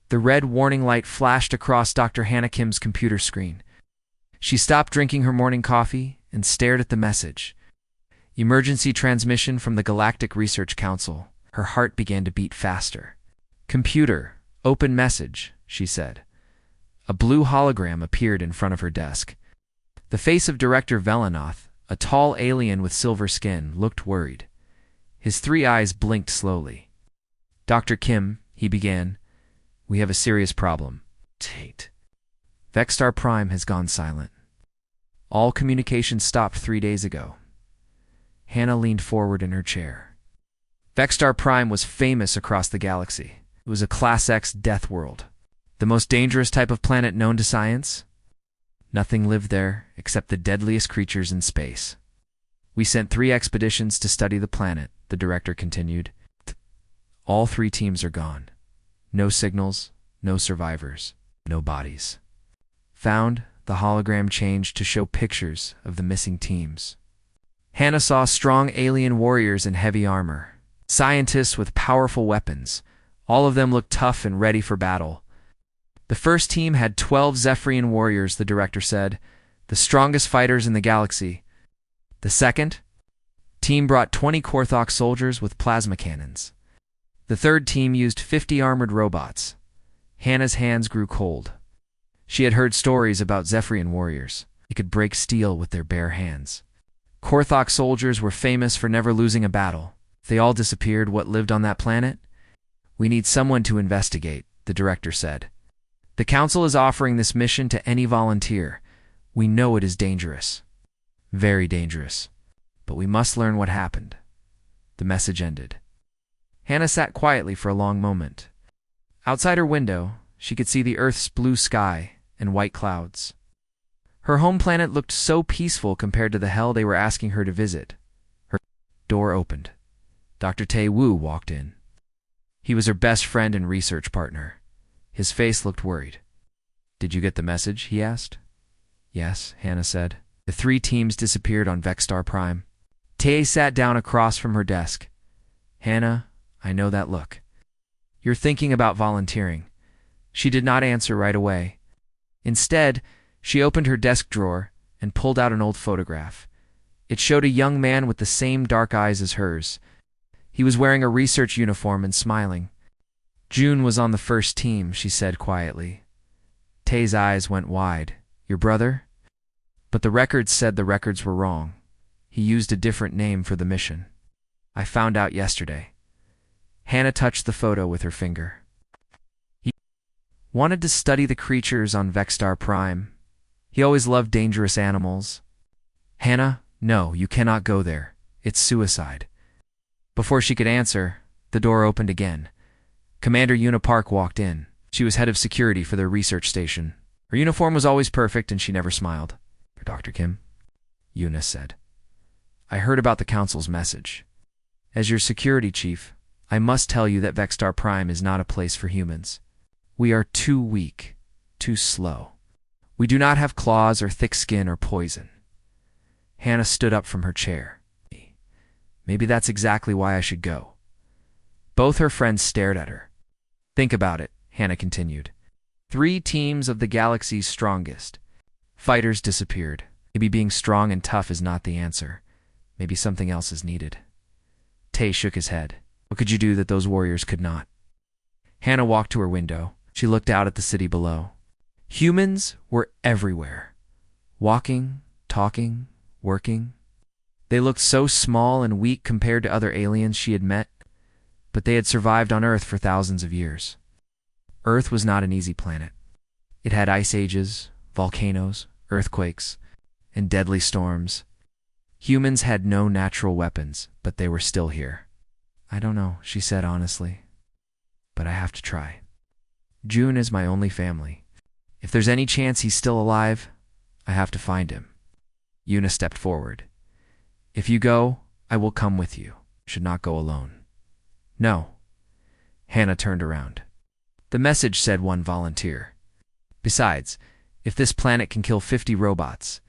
The red warning light flashed across Dr. Hannah Kim's computer screen. She stopped drinking her morning coffee and stared at the message. Emergency transmission from the Galactic Research Council. Her heart began to beat faster. Computer, open message, she said. A blue hologram appeared in front of her desk. The face of Director Velanoth, a tall alien with silver skin, looked worried. His 3 eyes blinked slowly. Dr. Kim, he began, we have a serious problem. Tate. Vexstar Prime has gone silent. All communication stopped 3 days ago. Hannah leaned forward in her chair. Vexstar Prime was famous across the galaxy. It was a Class X Deathworld. The most dangerous type of planet known to science? Nothing lived there except the deadliest creatures in space. We sent 3 expeditions to study the planet, the director continued. All 3 teams are gone. No signals, no survivors, no bodies. Found, the hologram changed to show pictures of the missing teams. Hannah saw strong alien warriors in heavy armor, scientists with powerful weapons. All of them looked tough and ready for battle. The first team had 12 Zephyrian warriors, the director said, the strongest fighters in the galaxy. The second team brought 20 Korthok soldiers with plasma cannons. The third team used 50 armored robots. Hannah's hands grew cold. She had heard stories about Zephyrian warriors. They could break steel with their bare hands. Korthok soldiers were famous for never losing a battle. If they all disappeared, what lived on that planet? We need someone to investigate, the director said. The council is offering this mission to any volunteer. We know it is dangerous. Very dangerous. But we must learn what happened. The message ended. Hannah sat quietly for a long moment. Outside her window, she could see the Earth's blue sky and white clouds. Her home planet looked so peaceful compared to the hell they were asking her to visit. Her door opened. Dr. Tae Woo walked in. He was her best friend and research partner. His face looked worried. Did you get the message? He asked. Yes, Hannah said. The 3 teams disappeared on Vexstar Prime. Tae sat down across from her desk. Hannah, I know that look. You're thinking about volunteering. She did not answer right away. Instead, she opened her desk drawer and pulled out an old photograph. It showed a young man with the same dark eyes as hers. He was wearing a research uniform and smiling. June was on the first team, she said quietly. Tae's eyes went wide. Your brother? But the records said the records were wrong. He used a different name for the mission. I found out yesterday. Hannah touched the photo with her finger. He wanted to study the creatures on Vexstar Prime. He always loved dangerous animals. Hannah, no, you cannot go there. It's suicide. Before she could answer, the door opened again. Commander Una Park walked in. She was head of security for their research station. Her uniform was always perfect and she never smiled. Dr. Kim, Una said. I heard about the council's message. As your security chief, I must tell you that Vexstar Prime is not a place for humans. We are too weak, too slow. We do not have claws or thick skin or poison. Hannah stood up from her chair. Maybe that's exactly why I should go. Both her friends stared at her. Think about it, Hannah continued. 3 teams of the galaxy's strongest. Fighters disappeared. Maybe being strong and tough is not the answer. Maybe something else is needed. Tae shook his head. What could you do that those warriors could not? Hannah walked to her window. She looked out at the city below. Humans were everywhere. Walking, talking, working. They looked so small and weak compared to other aliens she had met, but they had survived on Earth for thousands of years. Earth was not an easy planet. It had ice ages, volcanoes, earthquakes, and deadly storms. Humans had no natural weapons, but they were still here. I don't know, she said honestly, but I have to try. June is my only family. If there's any chance he's still alive, I have to find him. Una stepped forward. If you go, I will come with you. You should not go alone. No. Hannah turned around. The message said one volunteer. Besides, if this planet can kill 50 robots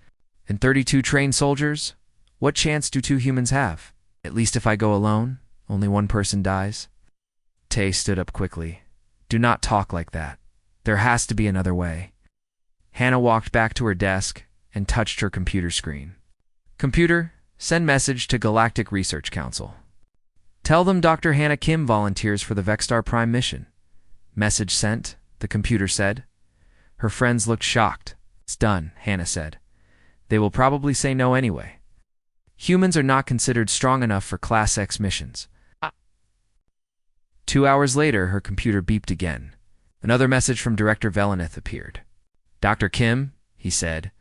and 32 trained soldiers, what chance do 2 humans have? At least if I go alone, only one person dies. Tae stood up quickly. Do not talk like that. There has to be another way. Hannah walked back to her desk and touched her computer screen. Computer, send message to Galactic Research Council. Tell them Dr. Hannah Kim volunteers for the Vexstar Prime mission. Message sent, the computer said. Her friends looked shocked. It's done, Hannah said. They will probably say no anyway. Humans are not considered strong enough for Class X missions. 2 hours later, her computer beeped again. Another message from Director Velenith appeared. Dr. Kim, he said,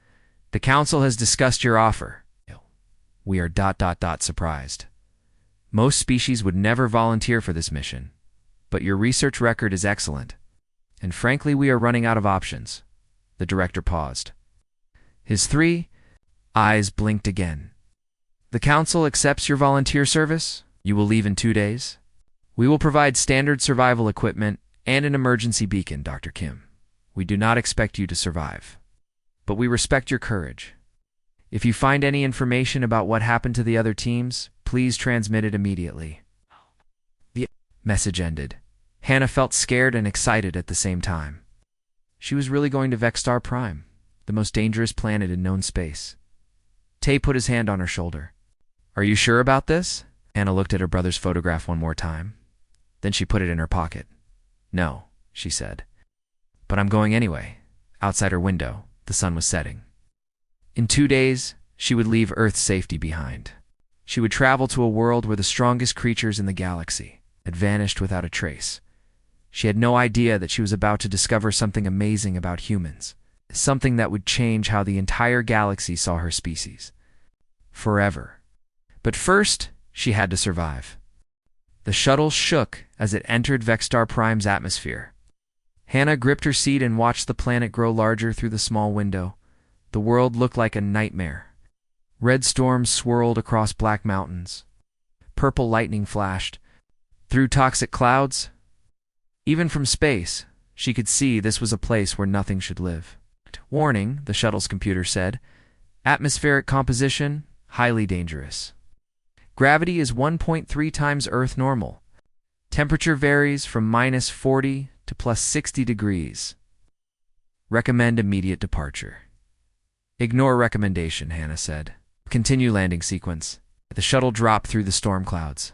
the council has discussed your offer. We are ... surprised. Most species would never volunteer for this mission, but your research record is excellent. And frankly, we are running out of options. The director paused. His 3 eyes blinked again. The council accepts your volunteer service. You will leave in 2 days. We will provide standard survival equipment and an emergency beacon, Dr. Kim. We do not expect you to survive, but we respect your courage. If you find any information about what happened to the other teams, please transmit it immediately. The message ended. Hannah felt scared and excited at the same time. She was really going to Vexstar Prime, the most dangerous planet in known space. Tay put his hand on her shoulder. Are you sure about this? Hannah looked at her brother's photograph one more time. Then she put it in her pocket. No, she said. But I'm going anyway. Outside her window, the sun was setting. In 2 days, she would leave Earth's safety behind. She would travel to a world where the strongest creatures in the galaxy had vanished without a trace. She had no idea that she was about to discover something amazing about humans, something that would change how the entire galaxy saw her species. Forever. But first, she had to survive. The shuttle shook as it entered Vexstar Prime's atmosphere. Hannah gripped her seat and watched the planet grow larger through the small window. The world looked like a nightmare. Red storms swirled across black mountains. Purple lightning flashed through toxic clouds. Even from space, she could see this was a place where nothing should live. Warning, the shuttle's computer said. Atmospheric composition, highly dangerous. Gravity is 1.3 times Earth normal. Temperature varies from -40 to +60 degrees. Recommend immediate departure. Ignore recommendation, Hannah said. Continue landing sequence. The shuttle dropped through the storm clouds.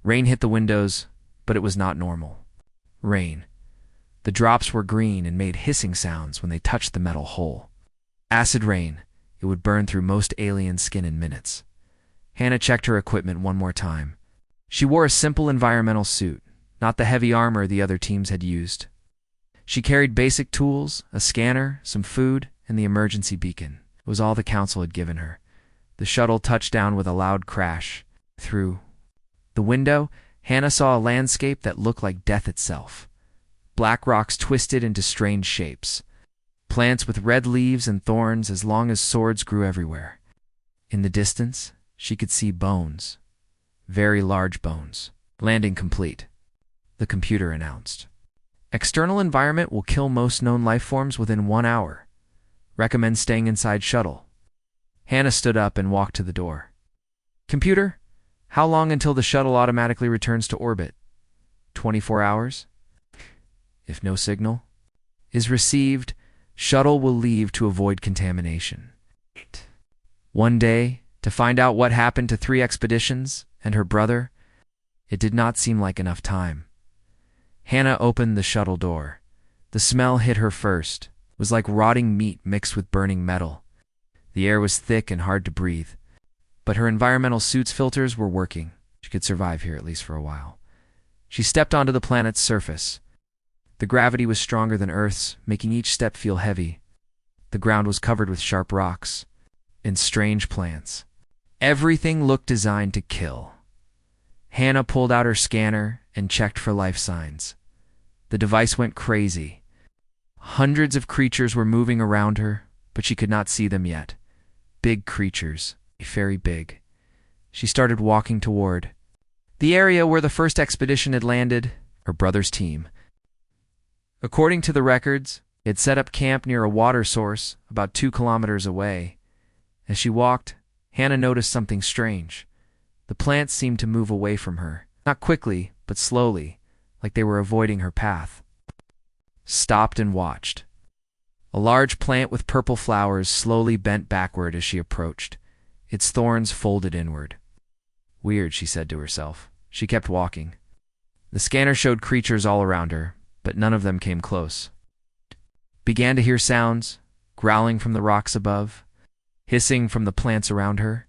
Rain hit the windows, but it was not normal. Rain. The drops were green and made hissing sounds when they touched the metal hull. Acid rain. It would burn through most alien skin in minutes. Hannah checked her equipment one more time. She wore a simple environmental suit, not the heavy armor the other teams had used. She carried basic tools, a scanner, some food, and the emergency beacon. It was all the council had given her. The shuttle touched down with a loud crash. Through the window, Hannah saw a landscape that looked like death itself. Black rocks twisted into strange shapes. Plants with red leaves and thorns as long as swords grew everywhere. In the distance, she could see bones. Very large bones. Landing complete. The computer announced. External environment will kill most known life forms within 1 hour. Recommend staying inside shuttle. Hannah stood up and walked to the door. Computer, how long until the shuttle automatically returns to orbit? 24 hours? If no signal is received, shuttle will leave to avoid contamination. 1 day, to find out what happened to 3 expeditions and her brother? It did not seem like enough time. Hannah opened the shuttle door. The smell hit her first. It was like rotting meat mixed with burning metal. The air was thick and hard to breathe. But her environmental suit's filters were working. She could survive here at least for a while. She stepped onto the planet's surface. The gravity was stronger than Earth's, making each step feel heavy. The ground was covered with sharp rocks and strange plants. Everything looked designed to kill. Hannah pulled out her scanner and checked for life signs. The device went crazy. Hundreds of creatures were moving around her, but she could not see them yet. Big creatures, very big. She started walking toward the area where the first expedition had landed, her brother's team. According to the records, it had set up camp near a water source about 2 kilometers away. As she walked, Hannah noticed something strange. The plants seemed to move away from her, not quickly, but slowly, like they were avoiding her path. Stopped and watched. A large plant with purple flowers slowly bent backward as she approached, its thorns folded inward. Weird, she said to herself. She kept walking. The scanner showed creatures all around her, but none of them came close. Began to hear sounds, growling from the rocks above, hissing from the plants around her,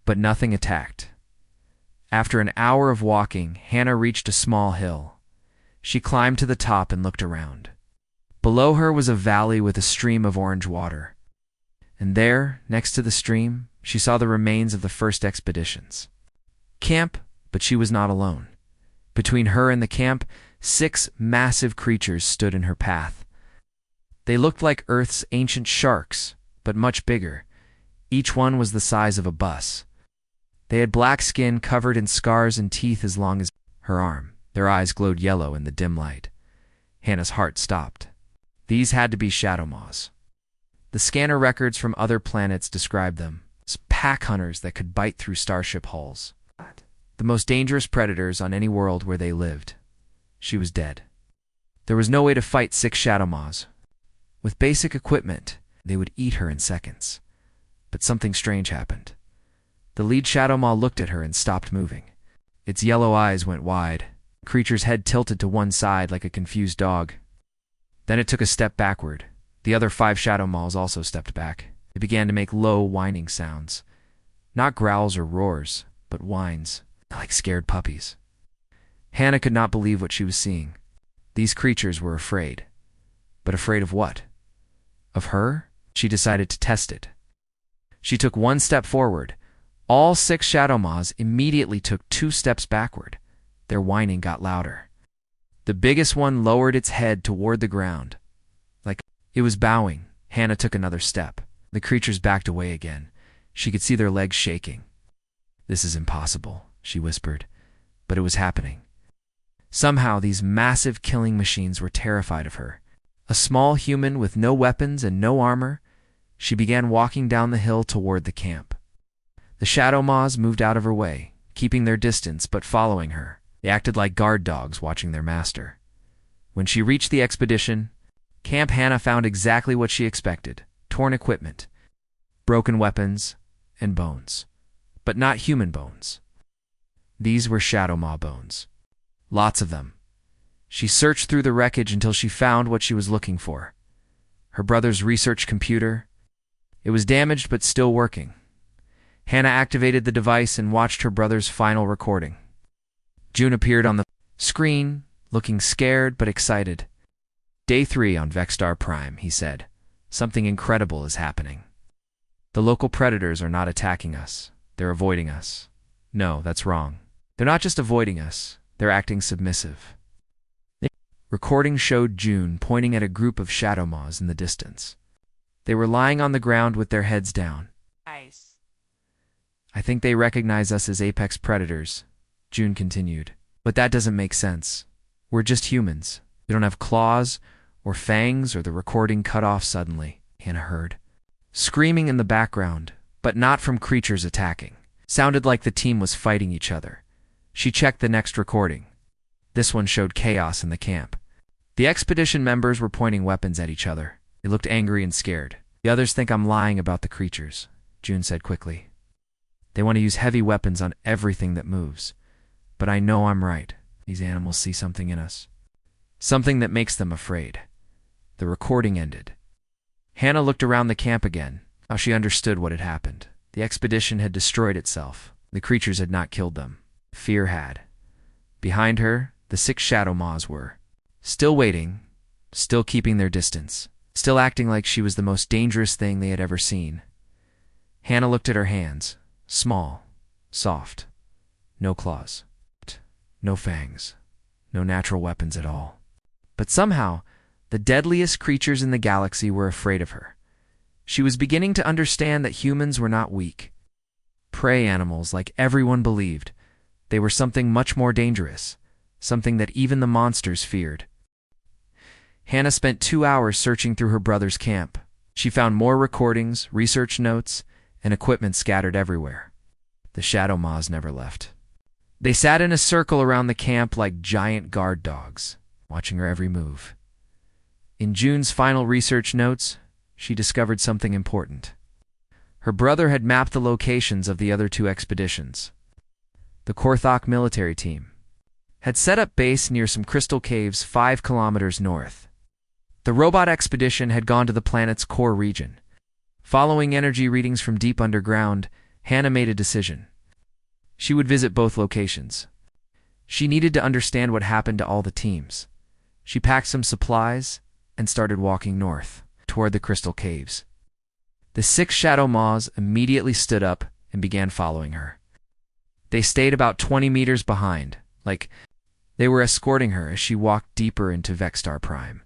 but nothing attacked. After an hour of walking, Hannah reached a small hill. She climbed to the top and looked around. Below her was a valley with a stream of orange water. And there, next to the stream, she saw the remains of the first expeditions. Camp, but she was not alone. Between her and the camp, 6 massive creatures stood in her path. They looked like Earth's ancient sharks, but much bigger. Each one was the size of a bus. They had black skin covered in scars and teeth as long as her arm. Their eyes glowed yellow in the dim light. Hannah's heart stopped. These had to be shadow maws. The scanner records from other planets described them as pack hunters that could bite through starship hulls. The most dangerous predators on any world where they lived. She was dead. There was no way to fight 6 shadow maws. With basic equipment, they would eat her in seconds. But something strange happened. The lead shadow maw looked at her and stopped moving. Its yellow eyes went wide. The creature's head tilted to one side like a confused dog. Then it took a step backward. The other 5 shadow maws also stepped back. They began to make low, whining sounds. Not growls or roars, but whines, like scared puppies. Hannah could not believe what she was seeing. These creatures were afraid. But afraid of what? Of her? She decided to test it. She took 1 step forward. All 6 shadow maws immediately took 2 steps backward. Their whining got louder. The biggest one lowered its head toward the ground. Like it was bowing. Hannah took another step. The creatures backed away again. She could see their legs shaking. "This is impossible," she whispered. But it was happening. Somehow these massive killing machines were terrified of her. A small human with no weapons and no armor, she began walking down the hill toward the camp. The shadow maws moved out of her way, keeping their distance but following her. They acted like guard dogs watching their master. When she reached the expedition, Camp Hannah found exactly what she expected: torn equipment, broken weapons, and bones. But not human bones. These were shadow maw bones. Lots of them. She searched through the wreckage until she found what she was looking for. Her brother's research computer. It was damaged but still working. Hannah activated the device and watched her brother's final recording. June appeared on the screen, looking scared but excited. "Day 3 on Vexstar Prime," he said. "Something incredible is happening. The local predators are not attacking us. They're avoiding us." "No, that's wrong. They're not just avoiding us. They're acting submissive." Recording showed June pointing at a group of shadow maws in the distance. They were lying on the ground with their heads down. Nice. "I think they recognize us as apex predators," June continued. "But that doesn't make sense. We're just humans. We don't have claws or fangs." Or the recording cut off suddenly. Hannah heard screaming in the background, but not from creatures attacking. Sounded like the team was fighting each other. She checked the next recording. This one showed chaos in the camp. The expedition members were pointing weapons at each other. They looked angry and scared. "The others think I'm lying about the creatures," June said quickly. "They want to use heavy weapons on everything that moves. But I know I'm right. These animals see something in us. Something that makes them afraid." The recording ended. Hannah looked around the camp again. Now she understood what had happened. The expedition had destroyed itself. The creatures had not killed them. Fear had. Behind her, the 6 shadow maws were. Still waiting, still keeping their distance, still acting like she was the most dangerous thing they had ever seen. Hannah looked at her hands. Small, soft, no claws, no fangs, no natural weapons at all. But somehow, the deadliest creatures in the galaxy were afraid of her. She was beginning to understand that humans were not weak. Prey animals, like everyone believed. They were something much more dangerous, something that even the monsters feared. Hannah spent 2 hours searching through her brother's camp. She found more recordings, research notes, and equipment scattered everywhere. The shadow maws never left. They sat in a circle around the camp like giant guard dogs, watching her every move. In June's final research notes, she discovered something important. Her brother had mapped the locations of the other two expeditions. The Korthok military team had set up base near some crystal caves 5 kilometers north. The robot expedition had gone to the planet's core region. Following energy readings from deep underground, Hannah made a decision. She would visit both locations. She needed to understand what happened to all the teams. She packed some supplies and started walking north, toward the crystal caves. The 6 shadow maws immediately stood up and began following her. They stayed about 20 meters behind, like they were escorting her as she walked deeper into Vexstar Prime.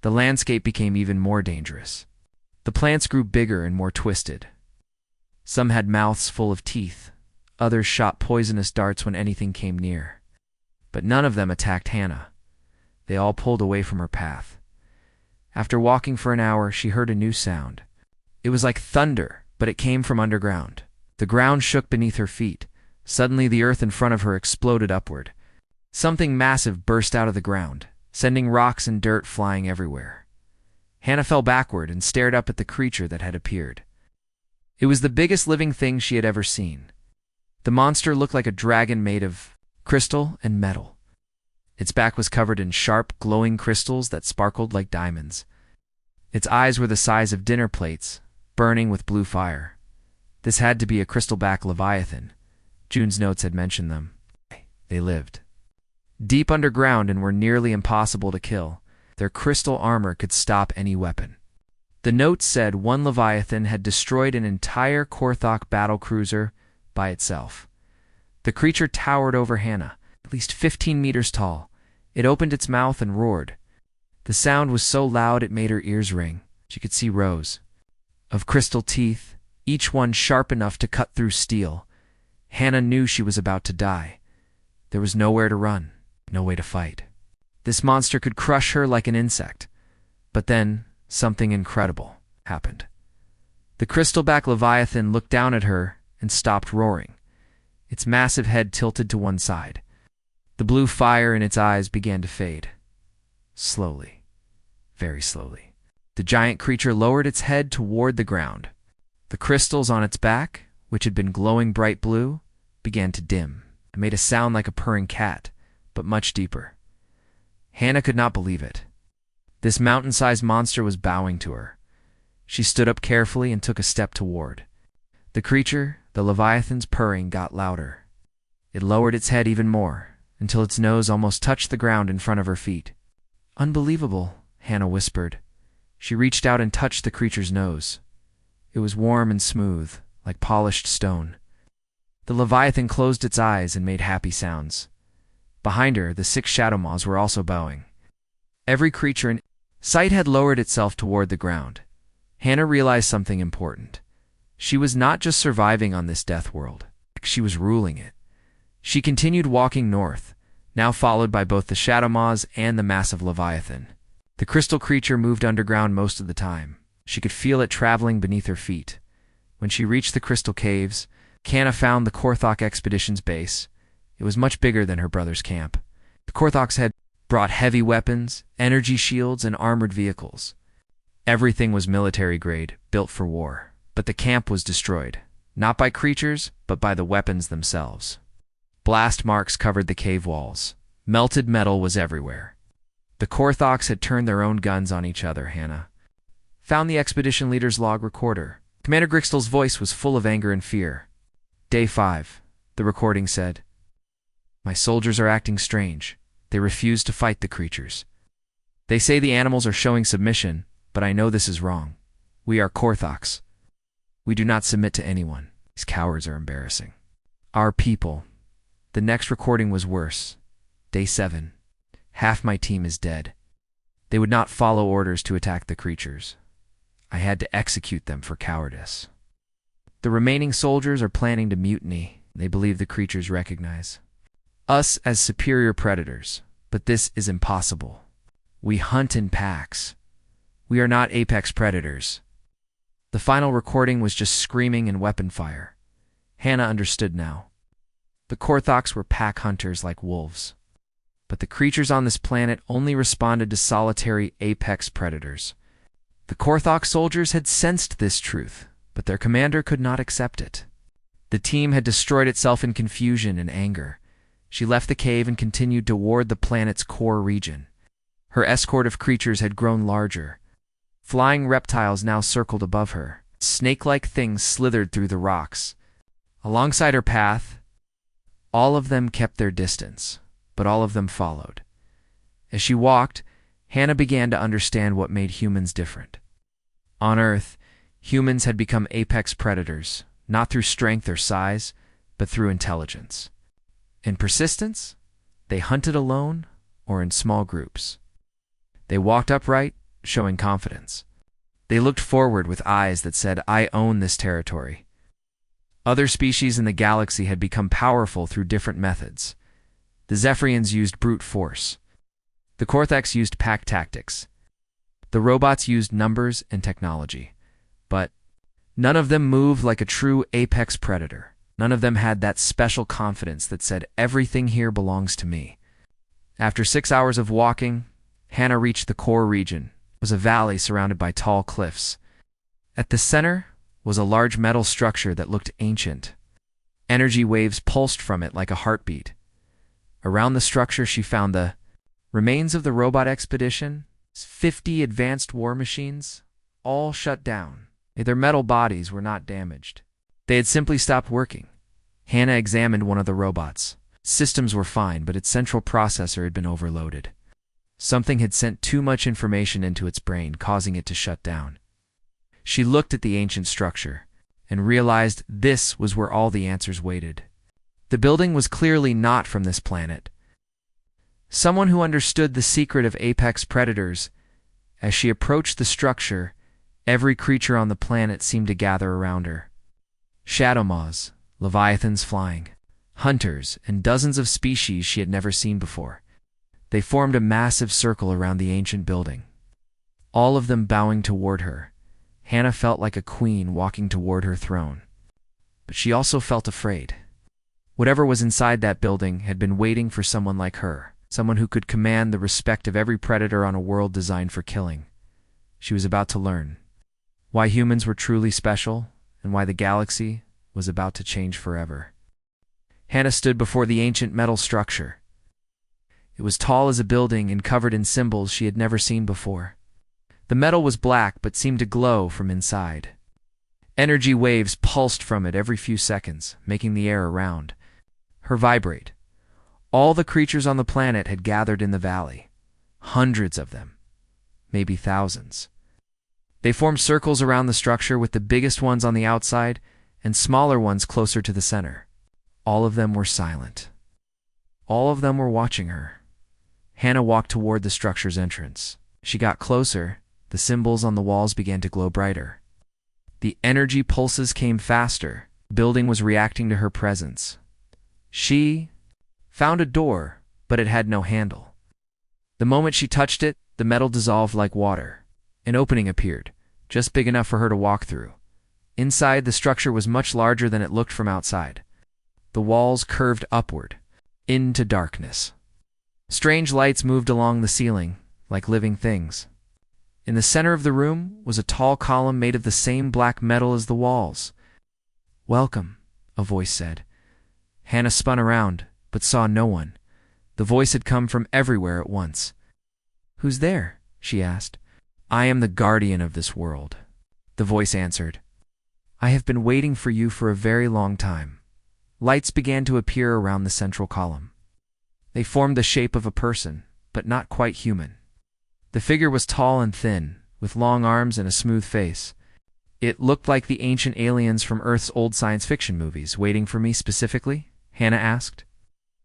The landscape became even more dangerous. The plants grew bigger and more twisted. Some had mouths full of teeth. Others shot poisonous darts when anything came near. But none of them attacked Hannah. They all pulled away from her path. After walking for an hour, she heard a new sound. It was like thunder, but it came from underground. The ground shook beneath her feet. Suddenly, the earth in front of her exploded upward. Something massive burst out of the ground, sending rocks and dirt flying everywhere. Hannah fell backward and stared up at the creature that had appeared. It was the biggest living thing she had ever seen. The monster looked like a dragon made of crystal and metal. Its back was covered in sharp, glowing crystals that sparkled like diamonds. Its eyes were the size of dinner plates, burning with blue fire. This had to be a crystalback leviathan. June's notes had mentioned them. They lived deep underground and were nearly impossible to kill. Their crystal armor could stop any weapon. The notes said one leviathan had destroyed an entire Korthok battlecruiser by itself. The creature towered over Hannah, at least 15 meters tall. It opened its mouth and roared. The sound was so loud it made her ears ring. She could see rows of crystal teeth, each one sharp enough to cut through steel. Hannah knew she was about to die. There was nowhere to run, no way to fight. This monster could crush her like an insect. But then, something incredible happened. The crystalback leviathan looked down at her and stopped roaring. Its massive head tilted to one side. The blue fire in its eyes began to fade. Slowly, very slowly. The giant creature lowered its head toward the ground. The crystals on its back, which had been glowing bright blue, began to dim. It made a sound like a purring cat, but much deeper. Hannah could not believe it. This mountain-sized monster was bowing to her. She stood up carefully and took a step toward. The creature, the leviathan's purring, got louder. It lowered its head even more, until its nose almost touched the ground in front of her feet. "Unbelievable," Hannah whispered. She reached out and touched the creature's nose. It was warm and smooth, like polished stone. The leviathan closed its eyes and made happy sounds. Behind her, the 6 shadow maws were also bowing. Every creature in sight had lowered itself toward the ground. Hannah realized something important. She was not just surviving on this death world. She was ruling it. She continued walking north, now followed by both the shadow maws and the massive leviathan. The crystal creature moved underground most of the time. She could feel it traveling beneath her feet. When she reached the crystal caves, Hannah found the Korthok expedition's base. It was much bigger than her brother's camp. The Korthoks had brought heavy weapons, energy shields, and armored vehicles. Everything was military grade, built for war. But the camp was destroyed, not by creatures, but by the weapons themselves. Blast marks covered the cave walls. Melted metal was everywhere. The Korthoks had turned their own guns on each other. Hannah found the expedition leader's log recorder. Commander Grixtel's voice was full of anger and fear. "Day 5, the recording said. My soldiers are acting strange. They refuse to fight the creatures. They say the animals are showing submission, but I know this is wrong. We are Korthoks. We do not submit to anyone. These cowards are embarrassing. Our people." The next recording was worse. Day 7. Half my team is dead. They would not follow orders to attack the creatures. I had to execute them for cowardice. The remaining soldiers are planning to mutiny. They believe the creatures recognize us as superior predators, but this is impossible. We hunt in packs. We are not apex predators. The final recording was just screaming and weapon fire. Hannah understood now. The Korthoks were pack hunters like wolves. But the creatures on this planet only responded to solitary apex predators. The Korthok soldiers had sensed this truth, but their commander could not accept it. The team had destroyed itself in confusion and anger. She left the cave and continued toward the planet's core region. Her escort of creatures had grown larger. Flying reptiles now circled above her. Snake-like things slithered through the rocks. Alongside her path, all of them kept their distance, but all of them followed. As she walked, Hannah began to understand what made humans different. On Earth, humans had become apex predators, not through strength or size, but through intelligence. In persistence, they hunted alone or in small groups. They walked upright, showing confidence. They looked forward with eyes that said, "I own this territory." Other species in the galaxy had become powerful through different methods. The Zephyrians used brute force. The Korthoks used pack tactics. The robots used numbers and technology. But none of them moved like a true apex predator. None of them had that special confidence that said, "Everything here belongs to me." After 6 hours of walking, Hannah reached the core region. It was a valley surrounded by tall cliffs. At the center was a large metal structure that looked ancient. Energy waves pulsed from it like a heartbeat. Around the structure, she found the remains of the robot expedition, 50 advanced war machines, all shut down. Their metal bodies were not damaged. They had simply stopped working. Hannah examined one of the robots. Systems were fine, but its central processor had been overloaded. Something had sent too much information into its brain, causing it to shut down. She looked at the ancient structure and realized this was where all the answers waited. The building was clearly not from this planet. Someone who understood the secret of apex predators. As she approached the structure, every creature on the planet seemed to gather around her. Shadow maws, leviathans flying, hunters, and dozens of species she had never seen before. They formed a massive circle around the ancient building, all of them bowing toward her. Hannah felt like a queen walking toward her throne. But she also felt afraid. Whatever was inside that building had been waiting for someone like her, someone who could command the respect of every predator on a world designed for killing. She was about to learn why humans were truly special and why the galaxy was about to change forever. Hannah stood before the ancient metal structure. It was tall as a building and covered in symbols she had never seen before. The metal was black but seemed to glow from inside. Energy waves pulsed from it every few seconds, making the air around her vibrate. All the creatures on the planet had gathered in the valley. Hundreds of them, maybe thousands. They formed circles around the structure, with the biggest ones on the outside and smaller ones closer to the center. All of them were silent. All of them were watching her. Hannah walked toward the structure's entrance. She got closer. The symbols on the walls began to glow brighter. The energy pulses came faster. The building was reacting to her presence. She found a door, but it had no handle. The moment she touched it, the metal dissolved like water. An opening appeared, just big enough for her to walk through. Inside, the structure was much larger than it looked from outside. The walls curved upward, into darkness. Strange lights moved along the ceiling, like living things. In the center of the room was a tall column made of the same black metal as the walls. "Welcome," a voice said. Hannah spun around, but saw no one. The voice had come from everywhere at once. "Who's there?" she asked. "I am the guardian of this world," the voice answered. "I have been waiting for you for a very long time." Lights began to appear around the central column. They formed the shape of a person, but not quite human. The figure was tall and thin, with long arms and a smooth face. It looked like the ancient aliens from Earth's old science fiction movies. "Waiting for me specifically?" Hannah asked.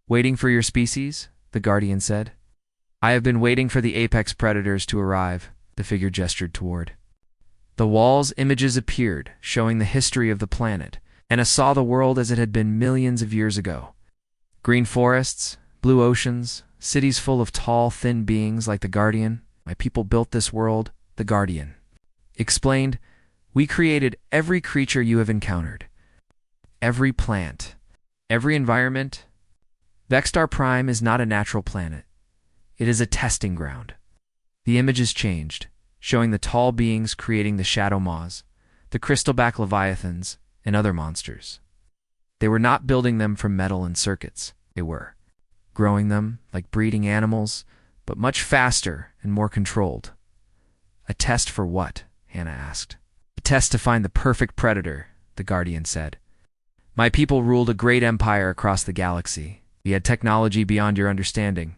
"Waiting for your species?" the guardian said. "I have been waiting for the apex predators to arrive," the figure gestured toward. The wall's images appeared, showing the history of the planet. Hannah saw the world as it had been millions of years ago. Green forests, blue oceans, cities full of tall, thin beings like the guardian. "My people built this world," the guardian explained. "We created every creature you have encountered. Every plant, Every environment. Vexstar Prime is not a natural planet. It is a testing ground. The images changed, showing the tall beings creating the shadow maws, the crystalback leviathans, and other monsters. They were not building them from metal and circuits. They were growing them like breeding animals, but much faster and more controlled. A test for what? Hannah asked. A test to find the perfect predator, the Guardian said. My people ruled a great empire across the galaxy. We had technology beyond your understanding.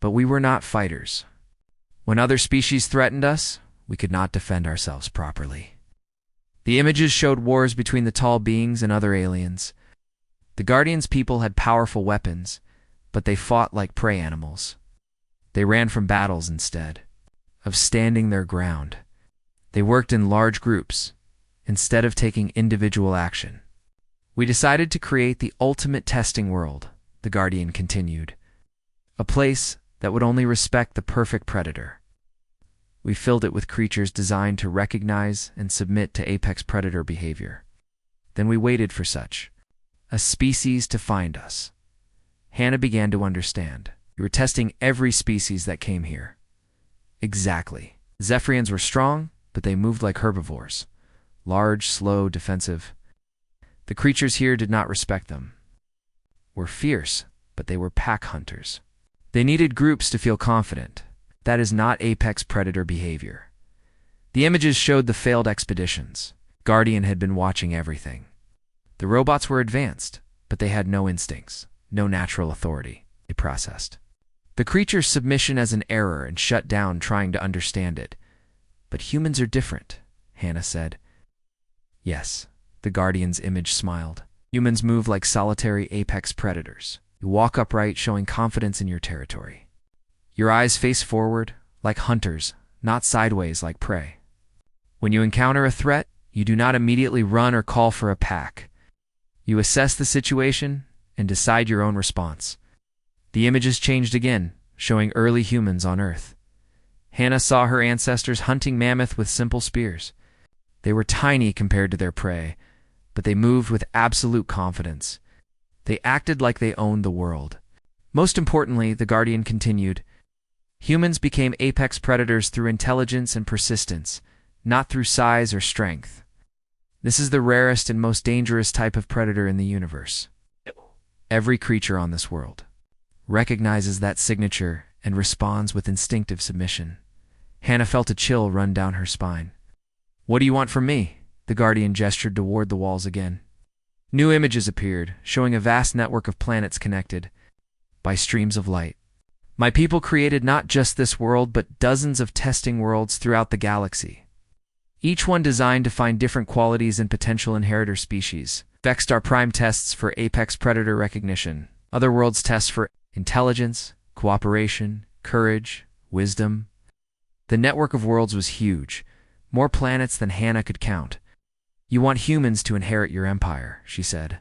But we were not fighters. When other species threatened us, we could not defend ourselves properly. The images showed wars between the tall beings and other aliens. The Guardian's people had powerful weapons, but they fought like prey animals. They ran from battles instead of standing their ground. They worked in large groups instead of taking individual action. We decided to create the ultimate testing world, the Guardian continued. A place that would only respect the perfect predator. We filled it with creatures designed to recognize and submit to apex predator behavior. Then we waited for such a species to find us. Hannah began to understand. We were testing every species that came here. Exactly. Zephyrians were strong, but they moved like herbivores. Large, slow, defensive. The creatures here did not respect them. Were fierce, but they were pack hunters. They needed groups to feel confident. That is not apex predator behavior. The images showed the failed expeditions. Guardian had been watching everything. The robots were advanced, but they had no instincts, no natural authority. They processed the creature's submission as an error and shut down trying to understand it. But humans are different, Hannah said. Yes, the Guardian's image smiled. Humans move like solitary apex predators. You walk upright, showing confidence in your territory. Your eyes face forward, like hunters, not sideways like prey. When you encounter a threat, you do not immediately run or call for a pack. You assess the situation and decide your own response. The images changed again, showing early humans on Earth. Hannah saw her ancestors hunting mammoth with simple spears. They were tiny compared to their prey, but they moved with absolute confidence. They acted like they owned the world. Most importantly, the Guardian continued, humans became apex predators through intelligence and persistence, not through size or strength. This is the rarest and most dangerous type of predator in the universe. Every creature on this world recognizes that signature and responds with instinctive submission. Hannah felt a chill run down her spine. What do you want from me? The Guardian gestured toward the walls again. New images appeared, showing a vast network of planets connected by streams of light. My people created not just this world, but dozens of testing worlds throughout the galaxy. Each one designed to find different qualities in potential inheritor species. Vexstar Prime tests for apex predator recognition. Other worlds test for intelligence, cooperation, courage, wisdom. The network of worlds was huge, more planets than Hannah could count. You want humans to inherit your empire, she said.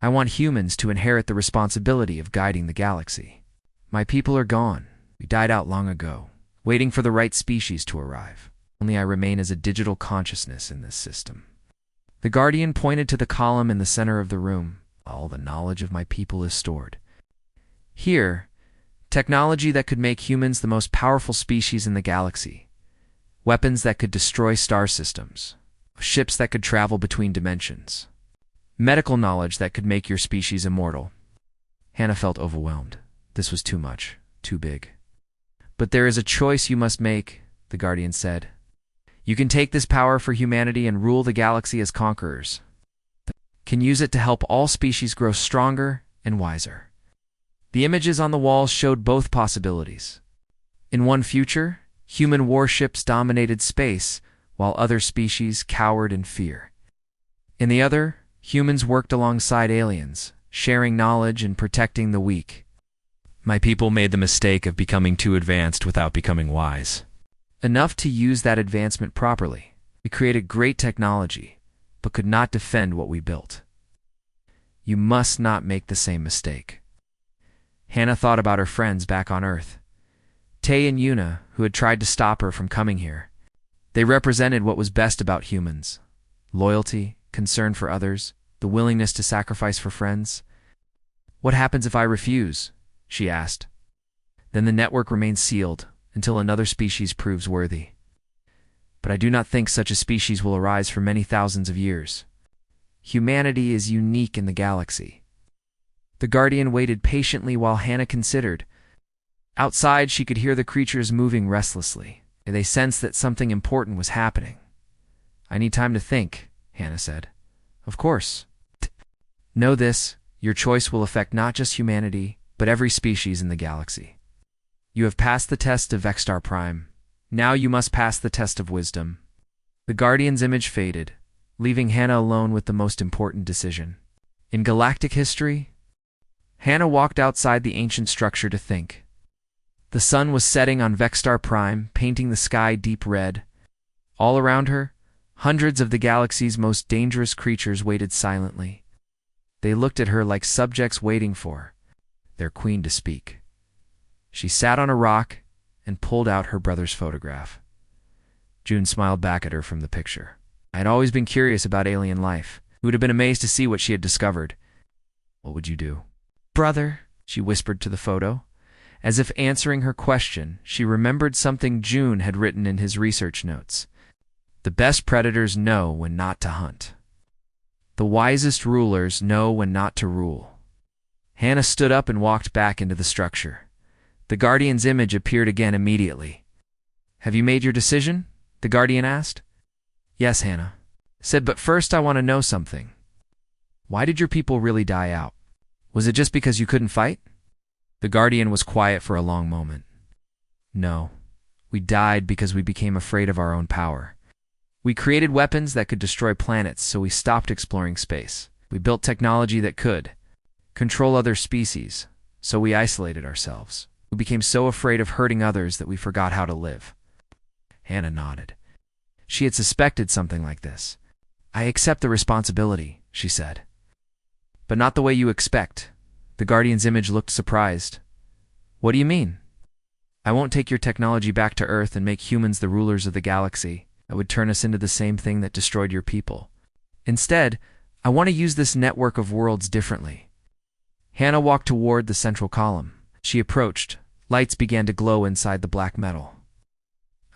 I want humans to inherit the responsibility of guiding the galaxy. My people are gone. We died out long ago, waiting for the right species to arrive. Only I remain as a digital consciousness in this system. The Guardian pointed to the column in the center of the room. All the knowledge of my people is stored. Here, technology that could make humans the most powerful species in the galaxy. Weapons that could destroy star systems. Ships that could travel between dimensions. Medical knowledge that could make your species immortal. Hannah felt overwhelmed. This was too much, too big. But there is a choice you must make, the Guardian said. You can take this power for humanity and rule the galaxy as conquerors. Can use it to help all species grow stronger and wiser. The images on the walls showed both possibilities. In one future, human warships dominated space, while other species cowered in fear. In the other, humans worked alongside aliens, sharing knowledge and protecting the weak. My people made the mistake of becoming too advanced without becoming wise. Enough to use that advancement properly. We created great technology, but could not defend what we built. You must not make the same mistake. Hannah thought about her friends back on Earth. Tay and Yuna, who had tried to stop her from coming here. They represented what was best about humans. Loyalty, concern for others, the willingness to sacrifice for friends. What happens if I refuse? She asked. Then the network remains sealed until another species proves worthy. But I do not think such a species will arise for many thousands of years. Humanity is unique in the galaxy. The Guardian waited patiently while Hannah considered. Outside, she could hear the creatures moving restlessly. They sensed that something important was happening. I need time to think, Hannah said. Of course. Know this, your choice will affect not just humanity, but every species in the galaxy. You have passed the test of Vexstar Prime. Now you must pass the test of wisdom. The Guardian's image faded, leaving Hannah alone with the most important decision. In galactic history, Hannah walked outside the ancient structure to think. The sun was setting on Vexstar Prime, painting the sky deep red. All around her, hundreds of the galaxy's most dangerous creatures waited silently. They looked at her like subjects waiting for their queen to speak. She sat on a rock and pulled out her brother's photograph. June smiled back at her from the picture. I had always been curious about alien life. Who would have been amazed to see what she had discovered. What would you do? Brother, she whispered to the photo. As if answering her question, she remembered something June had written in his research notes. The best predators know when not to hunt. The wisest rulers know when not to rule. Hannah stood up and walked back into the structure. The Guardian's image appeared again immediately. Have you made your decision? The Guardian asked. Yes, Hannah said, but first I want to know something. Why did your people really die out? Was it just because you couldn't fight? The Guardian was quiet for a long moment. No, we died because we became afraid of our own power. We created weapons that could destroy planets, so we stopped exploring space. We built technology that could control other species, so we isolated ourselves. We became so afraid of hurting others that we forgot how to live. Hannah nodded. She had suspected something like this. I accept the responsibility, she said. But not the way you expect. The Guardian's image looked surprised. What do you mean? I won't take your technology back to Earth and make humans the rulers of the galaxy. That would turn us into the same thing that destroyed your people. Instead, I want to use this network of worlds differently. Hannah walked toward the central column. She approached. Lights began to glow inside the black metal.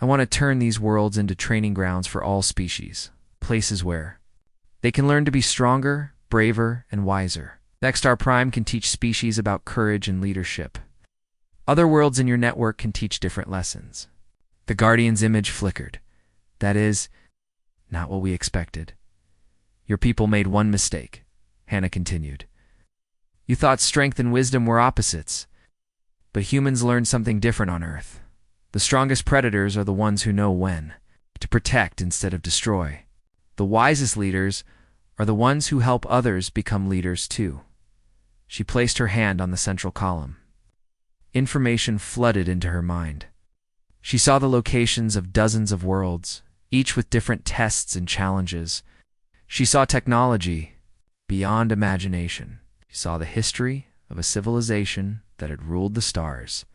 I want to turn these worlds into training grounds for all species, places where they can learn to be stronger, braver, and wiser. Vexstar Prime can teach species about courage and leadership. Other worlds in your network can teach different lessons. The Guardian's image flickered. That is, not what we expected. Your people made one mistake, Hannah continued. You thought strength and wisdom were opposites. But humans learned something different on Earth. The strongest predators are the ones who know when to protect instead of destroy. The wisest leaders are the ones who help others become leaders too. She placed her hand on the central column. Information flooded into her mind. She saw the locations of dozens of worlds, each with different tests and challenges. She saw technology beyond imagination. She saw the history of a civilization that had ruled the stars,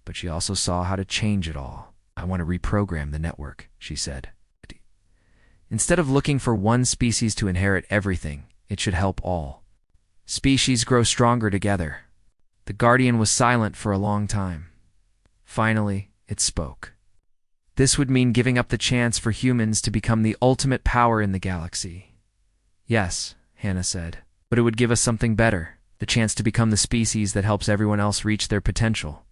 but she also saw how to change it all. I want to reprogram the network, she said. Instead of looking for one species to inherit everything, it should help all. Species grow stronger together. The Guardian was silent for a long time. Finally, it spoke. This would mean giving up the chance for humans to become the ultimate power in the galaxy. Yes, Hannah said, but it would give us something better. The chance to become the species that helps everyone else reach their potential.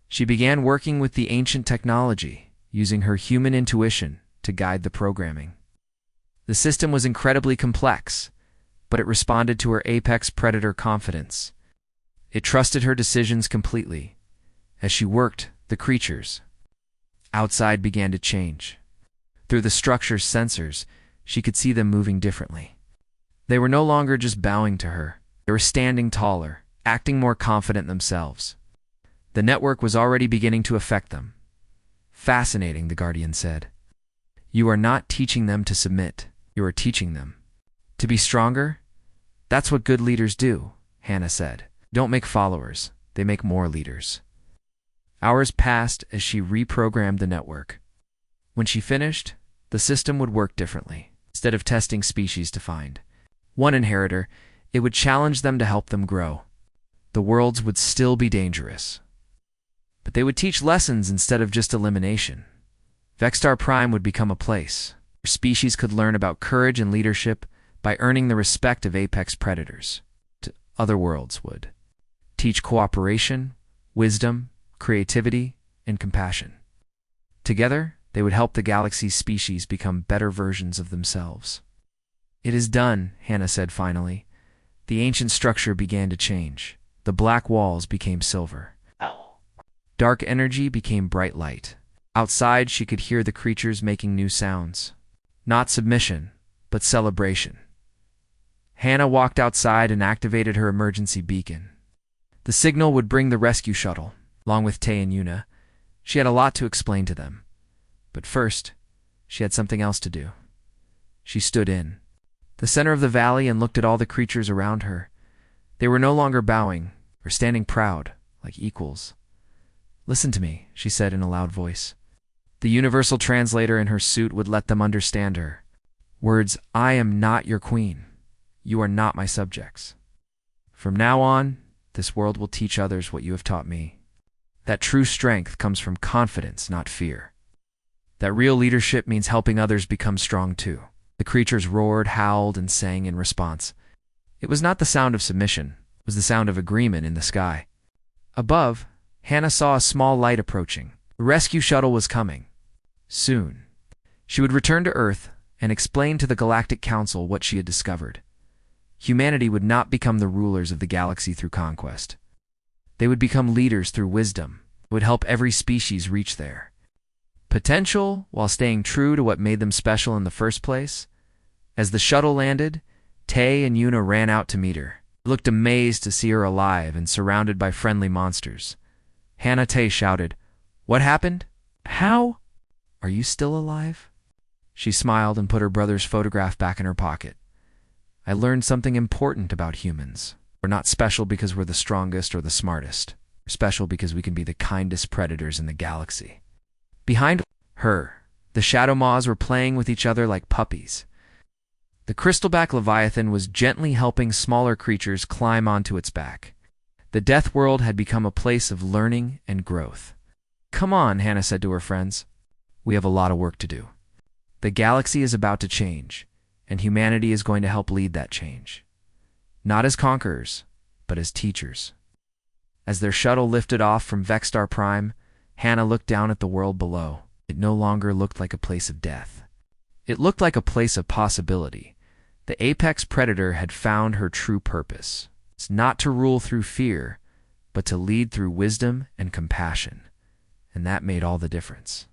She began working with the ancient technology, using her human intuition to guide the programming. The system was incredibly complex, but it responded to her apex predator confidence. It trusted her decisions completely. As she worked, the creatures outside began to change. Through the structure's sensors, she could see them moving differently. They were no longer just bowing to her. They were standing taller, acting more confident themselves. The network was already beginning to affect them. Fascinating, the Guardian said. You are not teaching them to submit. You are teaching them to be stronger. That's what good leaders do, Hannah said. Don't make followers. They make more leaders. Hours passed as she reprogrammed the network. When she finished, the system would work differently. Instead of testing species to find one inheritor, it would challenge them to help them grow. The worlds would still be dangerous, but they would teach lessons instead of just elimination. Vexstar Prime would become a place where species could learn about courage and leadership by earning the respect of apex predators. Other worlds would teach cooperation, wisdom, creativity, and compassion. Together, they would help the galaxy's species become better versions of themselves. "It is done," Hannah said finally. The ancient structure began to change. The black walls became silver. Dark energy became bright light. Outside, she could hear the creatures making new sounds. Not submission, but celebration. Hannah walked outside and activated her emergency beacon. The signal would bring the rescue shuttle, along with Tay and Yuna. She had a lot to explain to them. But first, she had something else to do. She stood in the center of the valley and looked at all the creatures around her. They were no longer bowing or standing proud, like equals. "Listen to me," she said in a loud voice. The universal translator in her suit would let them understand her. Words, "I am not your queen. You are not my subjects. From now on, this world will teach others what you have taught me. That true strength comes from confidence, not fear. That real leadership means helping others become strong too." The creatures roared, howled, and sang in response. It was not the sound of submission. It was the sound of agreement in the sky. Above, Hannah saw a small light approaching. The rescue shuttle was coming. Soon, she would return to Earth and explain to the Galactic Council what she had discovered. Humanity would not become the rulers of the galaxy through conquest. They would become leaders through wisdom. It would help every species reach their potential while staying true to what made them special in the first place. As the shuttle landed, Tay and Yuna ran out to meet her. They looked amazed to see her alive and surrounded by friendly monsters. Hannah Tay shouted, "What happened? How? Are you still alive?" She smiled and put her brother's photograph back in her pocket. "I learned something important about humans. We're not special because we're the strongest or the smartest. We're special because we can be the kindest predators in the galaxy." Behind her, the Shadow Maws were playing with each other like puppies. The crystalback Leviathan was gently helping smaller creatures climb onto its back. The Deathworld had become a place of learning and growth. "Come on," Hannah said to her friends. "We have a lot of work to do. The galaxy is about to change, and humanity is going to help lead that change. Not as conquerors, but as teachers." As their shuttle lifted off from Vexstar Prime, Hannah looked down at the world below. It no longer looked like a place of death. It looked like a place of possibility. The apex predator had found her true purpose. It's not to rule through fear, but to lead through wisdom and compassion. And that made all the difference.